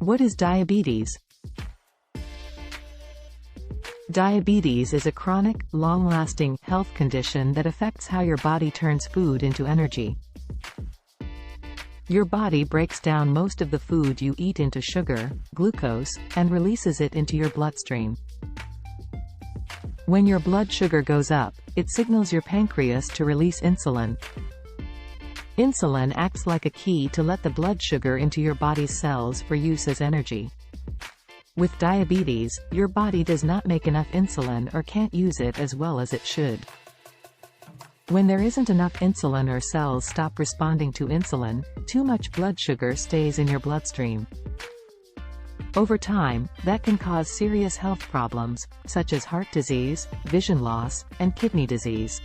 What is diabetes? Diabetes is a chronic, long-lasting health condition that affects how your body turns food into energy. Your body breaks down most of the food you eat into sugar, glucose, and releases it into your bloodstream. When your blood sugar goes up, it signals your pancreas to release insulin. Insulin acts like a key to let the blood sugar into your body's cells for use as energy. With diabetes, your body does not make enough insulin or can't use it as well as it should. When there isn't enough insulin or cells stop responding to insulin, too much blood sugar stays in your bloodstream. Over time, that can cause serious health problems, such as heart disease, vision loss, and kidney disease.